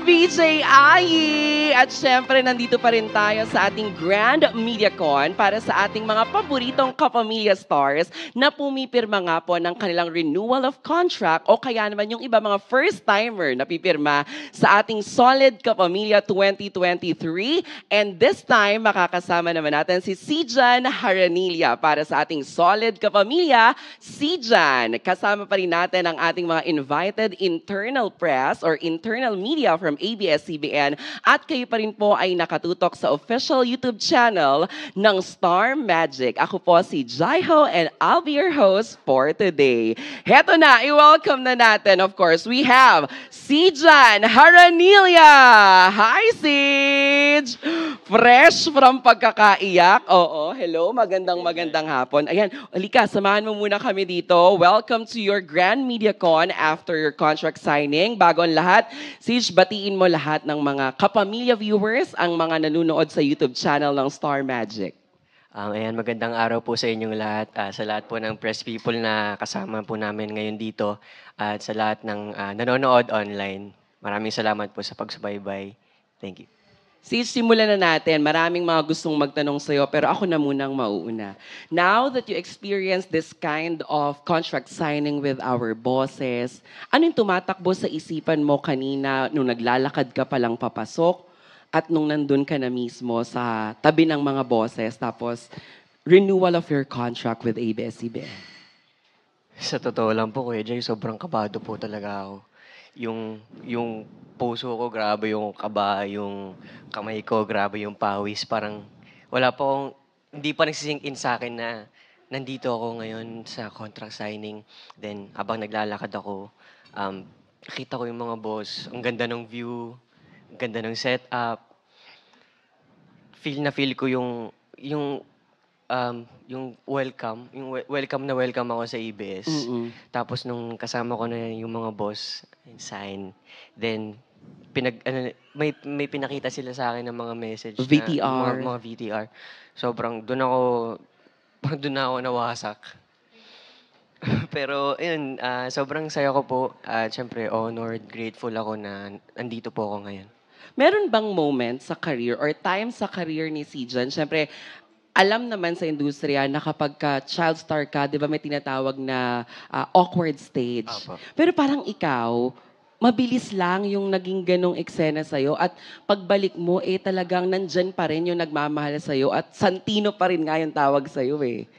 VJ Ai! At syempre, nandito pa rin tayo sa ating Grand MediaCon para sa ating mga paboritong kapamilya stars na pumipirma nga po ng kanilang renewal of contract o kaya naman yung iba mga first-timer na pipirma sa ating Solid Kapamilya 2023. And this time, makakasama naman natin si Sijan Haranilla para sa ating Solid Kapamilya. Sijan, kasama pa rin natin ang ating mga invited internal press or internal media from ABS-CBN at kayo pa rin po ay nakatutok sa official YouTube channel ng Star Magic. Ako po si Jaiho and I'll be your host for today. Heto na, i-welcome na natin. Of course, we have Sijan Haranilla. Hi, Sij! Fresh from pagkakaiyak. Oo, hello, magandang hapon. Ayan, halika, samahan mo muna kami dito. Welcome to your Grand MediaCon after your contract signing. Bago ang lahat, Sij, batiin mo lahat ng mga kapamilya viewers, ang mga nanonood sa YouTube channel ng Star Magic. Ayan, magandang araw po sa inyong lahat. Sa lahat po ng press people na kasama po namin ngayon dito at sa lahat ng nanonood online. Maraming salamat po sa pagsubaybay. Thank you. Sij, simulan na natin. Maraming mga gustong magtanong sa'yo, pero ako na munang mauuna. Now that you experience this kind of contract signing with our bosses, ano yung tumatakbo sa isipan mo kanina nung naglalakad ka palang papasok at nung nandun ka na mismo sa tabi ng mga bosses, tapos renewal of your contract with ABS-CBN? Sa totoo lang po, Kuya Jay, sobrang kabado po talaga ako. Yung puso ko, grabe yung kaba, yung kamay ko, grabe yung pawis. Parang wala po akong, hindi pa nagsisink in sa akin na nandito ako ngayon sa contract signing. Then, habang naglalakad ako, nakita ko yung mga boss. Ang ganda ng view, ang ganda ng setup. Feel na feel ko yung welcome, welcome na welcome ako sa ABS. Tapos nung kasama ko na yung mga boss, sign, then may pinakita sila sa akin ng mga message VTR. mga VTR. Sobrang doon ako nawasak. Pero ayun, sobrang saya ko po at syempre honored, grateful ako na nandito po ako ngayon. Meron bang moment sa career or time sa career ni Sijan? Siyempre, alam naman sa industriya na kapag ka child star ka, di ba may tinatawag na awkward stage. Apo. Pero parang ikaw, mabilis lang yung naging ganong eksena sa'yo at pagbalik mo, talagang nandyan pa rin yung nagmamahal sa'yo at Santino pa rin nga yung tawag sa'yo eh.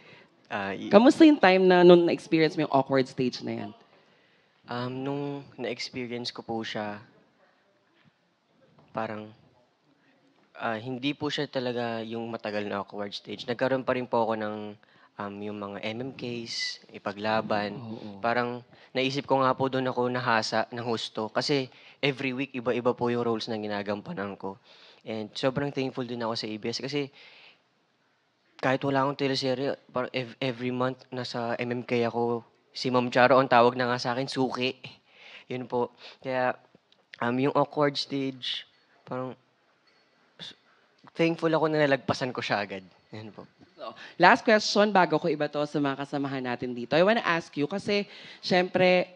Kamusta yung time na nung na-experience mo yung awkward stage na yan? Nung na-experience ko po siya, parang hindi po siya talaga yung matagal na awkward stage. Nagkaroon pa rin po ako ng yung mga MMKs, ipaglaban. Oo. Parang naisip ko nga po doon ako nahasa ng husto. Kasi every week, iba-iba po yung roles na ginagampanan ko. And sobrang thankful din ako sa ABS kasi kahit wala akong teleserye, parang every month nasa MMK ako. Si Ma'am Charo, ang tawag na nga sa akin, suki. Yun po. Kaya yung awkward stage, parang thankful ako na nalagpasan ko siya agad. Yan po. So, last question bago ko iba to sa mga kasamahan natin dito. I wanna ask you kasi syempre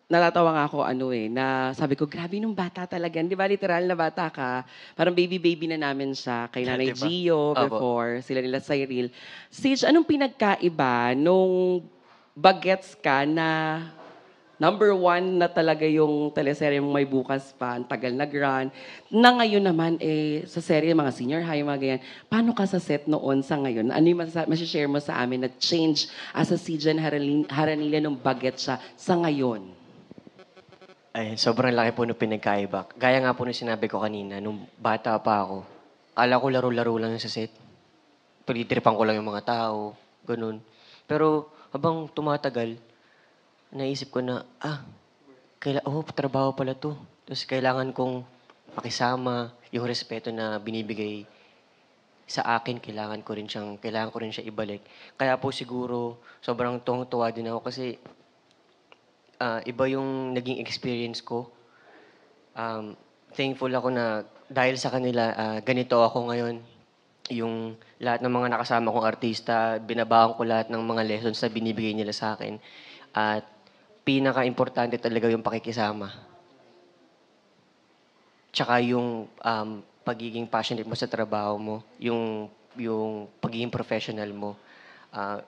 natatawa nga ako na sabi ko grabe nung bata talaga. 'Di ba literal na bata ka? Parang baby na namin siya kay Nanay Diba? Gio Opo. before sila nila Cyril. Sage, anong pinagkaiba nung bagets ka na number one na talaga yung teleserye mong May Bukas Pa, ang tagal nag-run. Na ngayon naman, sa serye, mga senior high, mga ganyan. Paano ka sa set noon sa ngayon? Ano yung masishare mo sa amin na change as a Sijan Haranilla nung baget siya sa ngayon? Ay, sobrang laki po nung pinagkaiba. Gaya nga po nung sinabi ko kanina, nung bata pa ako, kala ko laro-laro lang yun sa set. Pagtitripan ko lang yung mga tao, ganun. Pero habang tumatagal, naisip ko na, trabaho pala to. Tapos kailangan kong pakisama, yung respeto na binibigay sa akin, kailangan ko rin siya ibalik. Kaya po siguro, sobrang tuwang-tuwa din ako kasi iba yung naging experience ko. Thankful ako na dahil sa kanila, ganito ako ngayon. Yung lahat ng mga nakasama kong artista, binabaon ko lahat ng mga lessons na binibigay nila sa akin. At pinaka-importante talaga yung pakikisama. tsaka yung pagiging passionate mo sa trabaho mo, yung pagiging professional mo, ah,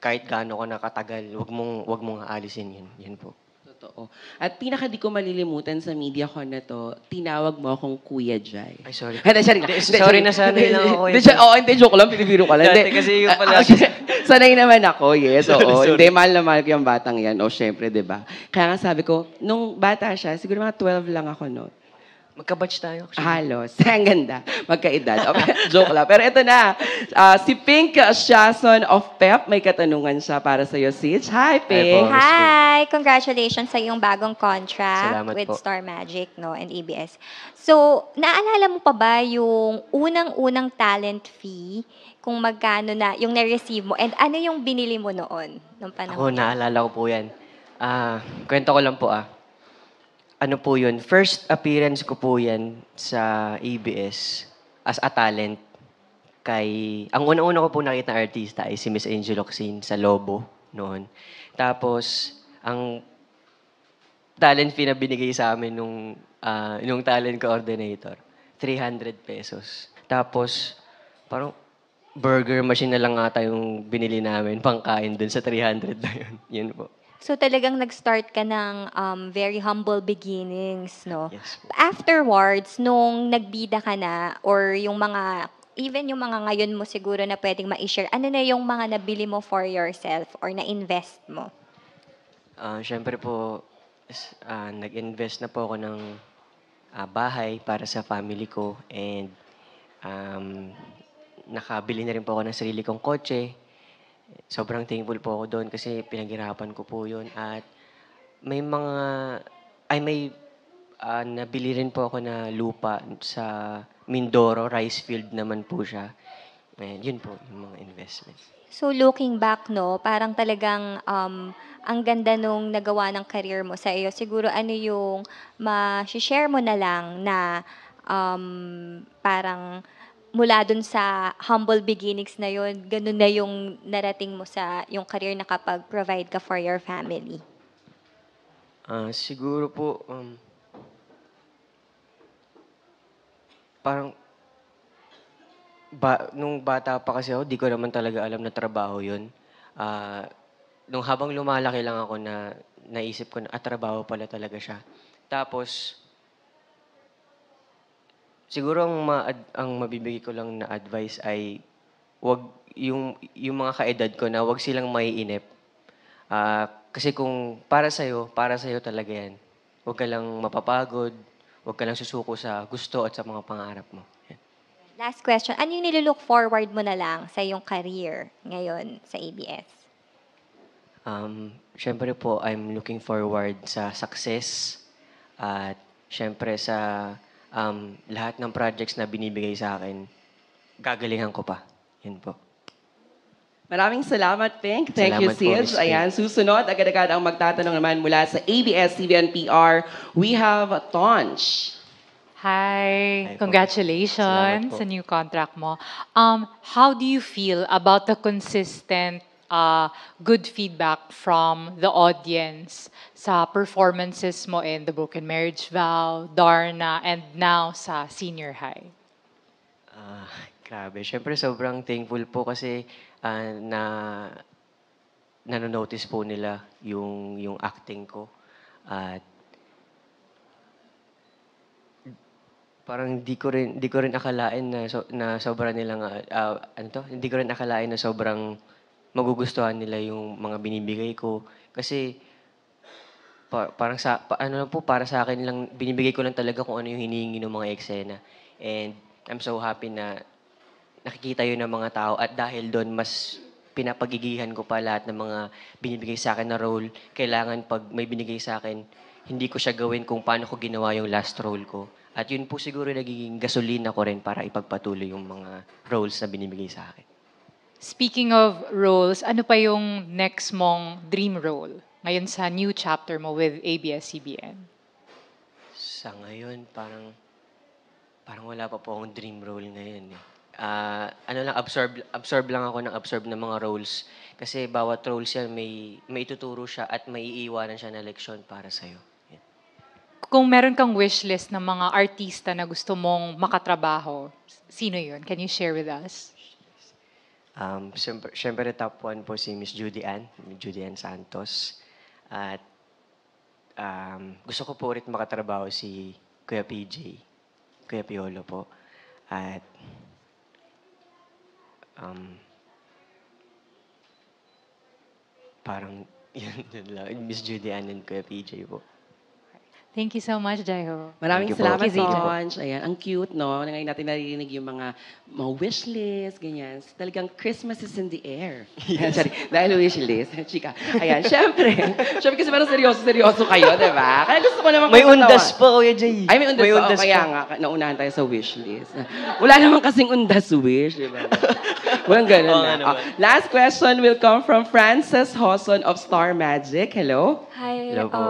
kahit gaano ka nakatagal, wag mong aalisin yun. Yun po. Totoo. At pinaka di ko malilimutan sa MediaCon na to, tinawag mo akong Kuya Jai. Ay, sorry. Hindi, sorry. Hindi, sorry, nasanay lang ako. Hindi, joke lang, pinibiro ko lang. Dati Hindi. kasi yung pala. Sanay naman ako, yes, oo. Sorry. Hindi, mahal na mahal ko yung batang yan. O, syempre, di ba? Kaya nga sabi ko, nung bata siya, siguro mga 12 lang ako noon. Magka-batch tayo. Actually. Halos. Ang ganda. Magkaedad. Okay, joke lang. Pero ito na. Si Pink Shason of PEP, may katanungan siya para sa iyo, Sitch. Hi, Pink. po. Hi! Congratulations sa iyong bagong contract Salamat with po. Star Magic, no, and ABS. So, naalala mo pa ba yung unang-unang talent fee, kung magkano na yung na-receive mo, and ano yung binili mo noon, nung Ako, panahon? naalala ko po yan. Kwento ko lang po Ano po yun? First appearance ko po yan sa ABS as a talent. Ang una-una ko po nakita na artista ay si Miss Angel Locsin sa Lobo noon. Tapos, ang talent fee na binigay sa amin nung talent coordinator, 300 pesos. Tapos, parang burger machine na lang ata yung binili namin, pangkain dun sa 300 na yun. Yun po. So, talagang nag-start ka ng very humble beginnings, no? Yes po. Afterwards, nung nagbida ka na, or yung mga, even yung mga ngayon mo siguro na pwedeng ma-share, ano na yung mga nabili mo for yourself or na-invest mo? Siyempre po, nag-invest na po ako ng bahay para sa family ko and nakabili na rin po ako ng sarili kong kotse. Sobrang thankful po ako doon kasi pinaghirapan ko po yun. At may nabili rin po ako na lupa sa Mindoro, rice field naman po siya. And yun po, yung mga investments. So, looking back, no, parang talagang ang ganda nung nagawa ng career mo sa iyo. Siguro ano yung ma-share mo na lang na parang mula dun sa humble beginnings na yun, ganun na yung narating mo sa yung career na kapag-provide ka for your family. Siguro po, parang nung bata pa kasi ako, di ko naman talaga alam na trabaho yun. Nung habang lumalaki lang ako na naisip ko na trabaho pala talaga siya. Tapos, siguro ang mabibigay ko lang na advice ay wag yung mga kaedad ko na wag silang maiinip. Kasi kung para sa'yo talaga yan. Huwag ka lang mapapagod, huwag ka lang susuko sa gusto at sa mga pangarap mo. Yan. Last question, ano yung nilook forward mo na lang sa iyong career ngayon sa ABS? Siyempre po, I'm looking forward sa success at siyempre sa lahat ng projects na binibigay sa akin, gagalingan ko pa. Yun po. Maraming salamat, Pink. Thank you, Salamat po, Sid. Miss Pink. Ayan, susunod, agad-agad ang magtatanong naman mula sa ABS-CBN PR. We have Tonch. Hi Hi, po. congratulations Salamat po. sa new contract mo. How do you feel about the consistent good feedback from the audience sa performances mo in The Broken Marriage Vow, Darna, and now sa Senior High? Grabe. Siyempre, sobrang thankful po kasi nanonotice po nila yung acting ko. At parang di ko rin akalain na sobrang nilang hindi ko rin akalain na sobrang magugustuhan nila yung mga binibigay ko kasi parang para sa akin lang binibigay ko lang talaga kung ano yung hinihingi ng mga eksena, and I'm so happy na nakikita yun ng mga tao at dahil doon mas pinapagigihan ko pa lahat ng mga binibigay sa akin na role. Kailangan pag may binigay sa akin, hindi ko siya gawin kung paano ko ginawa yung last role ko. At yun po siguro nagiging gasolina ko rin para ipagpatuloy yung mga roles na binibigay sa akin. Speaking of roles, ano pa yung next mong dream role ngayon sa new chapter mo with ABS-CBN? Sa ngayon, parang wala pa po akong dream role ngayon eh. Absorb lang ako ng mga roles. Kasi bawat roles yan may ituturo siya at may iiwanan siya na leksyon para sa'yo. Yan. kung meron kang wish list ng mga artista na gusto mong makatrabaho, sino yun? Can you share with us? Siyempre top 1 po si Miss Judy Ann Santos. At gusto ko po ulit makatrabaho si Kuya PJ, Kuya Piolo po. At parang yun lang, Miss Judy Ann and Kuya PJ po. Thank you so much, Jaiho. Maraming Thank you po. salamat, Thank you, Zay. Tonj. Ayan, ang cute, no? Ngayon natin naririnig yung mga wish list, ganyan. Talagang Christmas is in the air. Yes. Sorry, dahil wish list. Chika. Ayan, syempre. Syempre kasi parang seryoso kayo, di ba? Kaya gusto ko naman May kumatawa. undas po, Kuya Jay. Ay, may undas, oh, undas kaya po. nga, naunahan tayo sa wish list. Wala naman kasing undas wish, di ba? Walang ganun Oo na. nga naman. Last question will come from Frances Hoson of Star Magic. Hello? Hi. Hello po.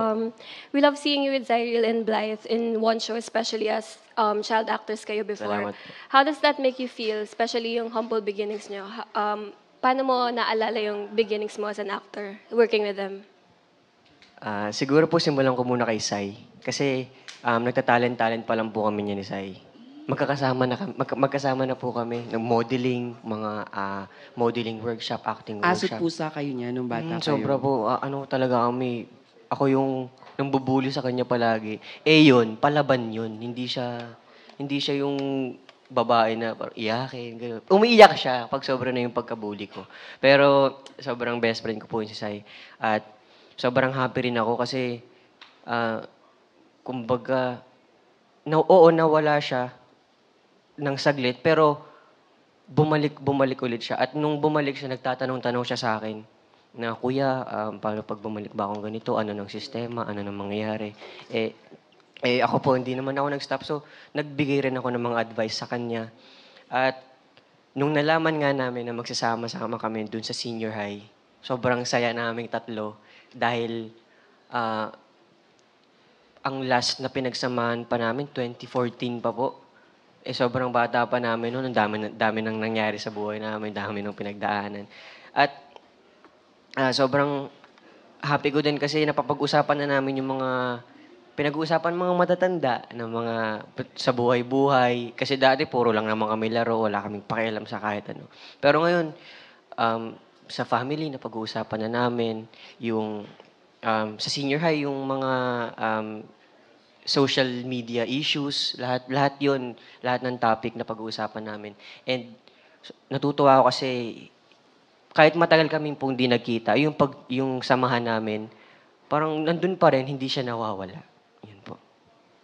We love seeing you with Zyril and Blythe in one show, especially as child actors kayo before. Salamat po. How does that make you feel, especially yung humble beginnings nyo? Paano mo naalala yung beginnings mo as an actor, working with them? Siguro po simulan ko muna kay Sai. Kasi nagtatalent-talent pa lang po kami niya ni Sai. Magkasama na po kami ng modeling, mga modeling workshop, acting Asot workshop. pusa kayo niya nung bata kayo. Sobra po. Talaga kami. Ako yung nambubuli sa kanya palagi. Yun, palaban yun. Hindi siya yung babae na parang iyakin. Ganun. Umiiyak siya pag sobra na yung pagkabuli ko. Pero sobrang best friend ko po yun si Sai. At sobrang happy rin ako kasi kumbaga, nawala siya ng saglit, pero bumalik ulit siya. At nung bumalik siya, nagtatanong-tanong siya sa akin na, Kuya, paano pag bumalik ba akong ganito? Ano ng sistema? Ano nang mangyayari? Ako po, hindi naman ako nag-stop. So, nagbigay rin ako ng mga advice sa kanya. At nung nalaman nga namin na magsasama-sama kami dun sa senior high, sobrang saya naming tatlo dahil ang last na pinagsamahan pa namin, 2014 pa po. Sobrang bata pa namin noon. Ang dami nang nangyari sa buhay namin. Dami nang pinagdaanan. At sobrang happy ko din kasi napapag-usapan na namin yung mga pinag-uusapan mga matatanda na mga sa buhay-buhay. Kasi dati puro lang naman kami laro. Wala kaming pakialam sa kahit ano. Pero ngayon, sa family, napag-uusapan na namin yung sa senior high, yung mga social media issues, lahat yon, lahat ng topic na pag-uusapan namin. And natutuwa ako kasi kahit matagal kami pong di nagkita, yung samahan namin, parang nandun pa rin, hindi siya nawawala. Yun po.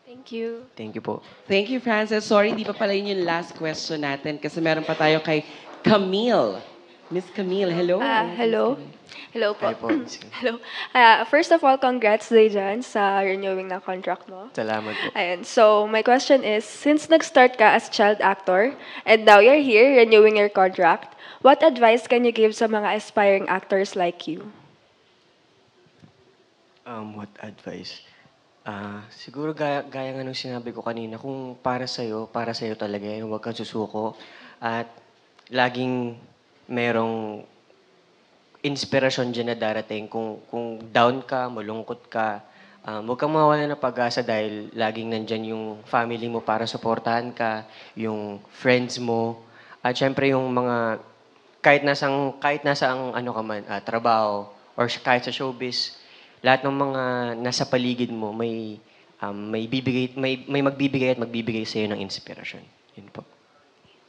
Thank you. Thank you po. Thank you, Frances. Sorry, di pa pala yun yung last question natin kasi meron pa tayo kay Camille. Miss Camille, hello. Hello. Hello po. Hi po. Hello. First of all, congrats Zayjan sa renewing ng contract mo. Salamat po. Ayun. So, my question is, since nag-start ka as child actor, and now you're here renewing your contract, what advice can you give sa mga aspiring actors like you? What advice? Siguro gaya nga nung sinabi ko kanina, kung para sa'yo talaga yan, huwag kang susuko. At laging merong inspirasyon dyan na darating. Kung down ka, malungkot ka, huwag kang mawala ng pag-asa dahil laging nandyan yung family mo para suportahan ka, yung friends mo, at syempre yung mga, kahit nasang ano ka man, trabaho, or kahit sa showbiz, lahat ng mga nasa paligid mo may magbibigay at magbibigay sa iyo ng inspirasyon. Yun po.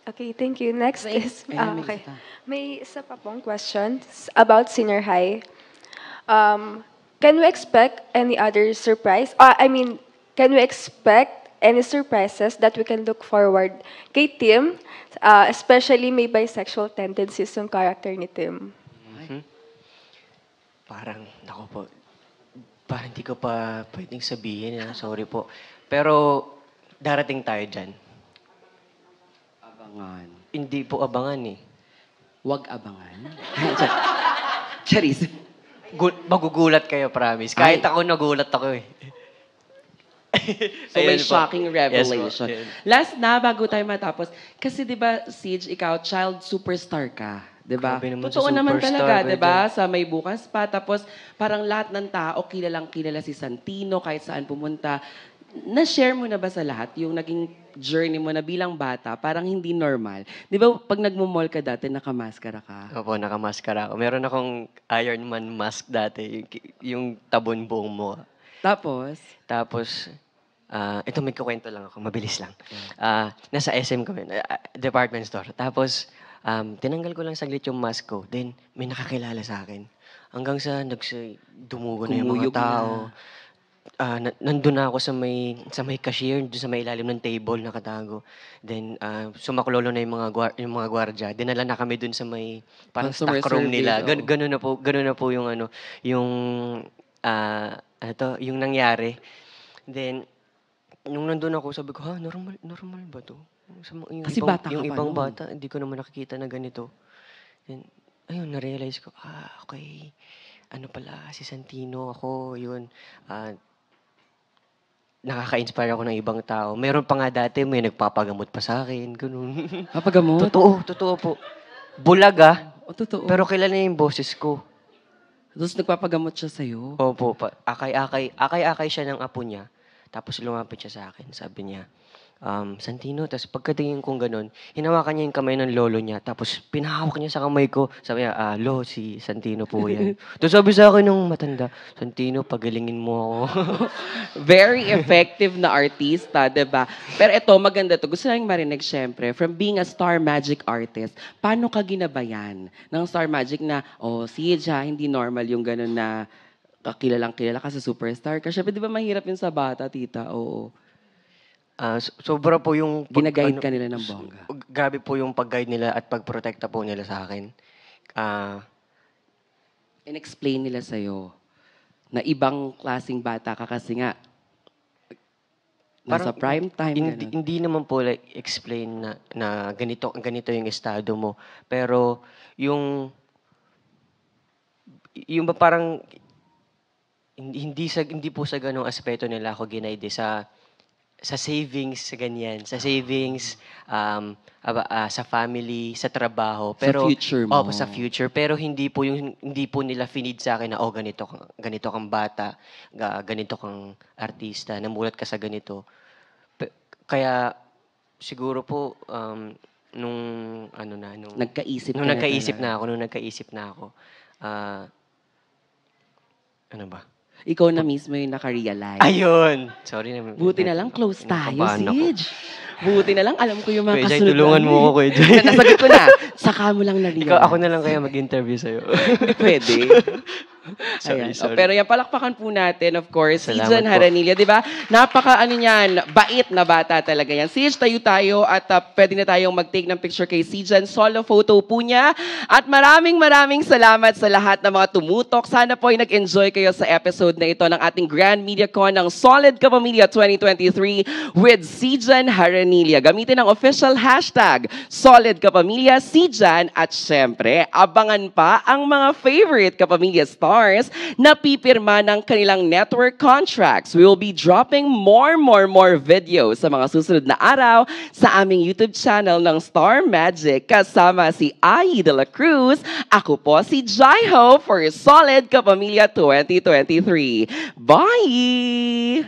Okay, thank you. Next is, Ayan, may okay. isa. May isa pa pong question about senior high. Can we expect any other surprise? Can we expect any surprises that we can look forward kay Tim, especially may bisexual tendencies yung character ni Tim? Parang hindi ko pa pwedeng sabihin. Sorry po. Pero darating tayo dyan. Abangan. Hindi po abangan eh. Huwag abangan. Charis. Magugulat kayo, promise. Kahit Ay. ako nagulat ako eh. So may Ayan po. shocking revelation. Yes po. Ayan. Last na, bago tayo matapos. Kasi di ba, Siege, ikaw, child superstar ka. Di ba? Grabe naman sa Totoo naman superstar, talaga, Kuya di ba? Sa may bukas pa. Tapos, parang lahat ng tao, kilalang kilala si Santino, kahit saan pumunta. na-share mo na ba sa lahat yung naging journey mo na bilang bata, parang hindi normal? Di ba pag nagmo-mall ka dati, nakamaskara ka? Opo, nakamaskara ako. Meron akong Iron Man mask dati, yung tabon buong mukha. Tapos, Tapos, ito may kukwento lang ako, mabilis lang. Nasa SM kami, department store. Tapos, tinanggal ko lang saglit yung mask ko. Then, may nakakilala sa akin. Hanggang sa dumugo na yung Kumuyog mga tao. na. Nandun na ako sa may cashier, doon sa may ilalim ng table nakatago. Then, sumaklolo na yung mga gwardya. Dinala na kami doon sa may parang Customer stock room nila. service, oo. Ganun na po yung yung nangyari. Then, nung nandun ako, sabi ko, normal ba to? Kasi bata ka yung pa ibang nun. bata, hindi ko naman nakikita na ganito. Then, ayun, na-realize ko, okay. Ano pala, si Santino ako, yun. Nakaka-inspire ako ng ibang tao. Meron pa nga dati, may nagpapagamot pa sa akin, ganun. Papagamot? Totoo po. Bulag O, totoo. pero kilala niya yung boses ko. Tapos nagpapagamot siya sa'yo. Opo, akay-akay siya ng apo niya. Tapos lumapit siya sa akin, sabi niya, Santino, tapos pagkatingin kong ganun, hinawakan niya yung kamay ng lolo niya, tapos pinahawak niya sa kamay ko. Sabi niya, Lo, si Santino po yan. Tapos sabi sa akin ng matanda, Santino, pagalingin mo ako. Very effective na artista, 'di ba? Pero ito, maganda to. Gusto lang marinig, syempre, from being a star magic artist, paano ka ginabayan ng star magic na, siya, hindi normal yung ganun na kilalang kilala ka sa superstar. Kasi syempre, di ba mahirap yun sa bata, tita? Oo. Sobra po yung... Ginaguide ka nila ng bongga. Grabe po yung pag-guide nila at pagprotekta po nila sa akin. In-explain nila sa'yo na ibang klaseng bata ka kasi nga nasa Parang prime time. Hindi, ganun. hindi naman po like explain na ganito yung estado mo. Pero yung ba parang hindi po sa ganong aspeto nila ako ginaide sa savings, sa ganyan. Sa savings, sa family, sa trabaho. Pero, future mo. Opo, sa future. Pero hindi po nila finid sa akin na, ganito kang bata, ganito kang artista, namulat ka sa ganito. Kaya, siguro po, nung Nagkaisip nung ka nagkaisip talaga. nung nagkaisip na ako, ano ba? Ikaw na mismo yung nakarealize. Ayun! Sorry na. Buti na lang close tayo, Nakabahan ako. Sige. Buti na lang alam ko yung mga Kuya Jai, kasunod. tulungan mo ako, Kuya Jai. Nasagot ko na. Saka mo lang na-realize. Ako na lang kaya mag-interview sa'yo. Pwede. Sorry, Ayan. sorry. Pero yan, palakpakan po natin, of course, si Salamat Jan po. Haranilla, di ba? Bait na bata talaga yan. Sige, tayo at pwede na tayong mag-take ng picture kay Sijan. Solo photo po niya. At maraming salamat sa lahat ng mga tumutok. Sana po ay nag-enjoy kayo sa episode na ito ng ating Grand MediaCon ng Solid Kapamilya 2023 with Sijan Haranilla. Gamitin ang official hashtag Solid Kapamilya, Sijan, at syempre, abangan pa ang mga favorite Kapamilya stars na pipirma ng kanilang network contracts. We will be dropping more videos sa mga susunod na araw sa aming YouTube channel ng Star Magic kasama si Ai de la Cruz. Ako po si Jaiho for Solid Kapamilya 2023. Bye!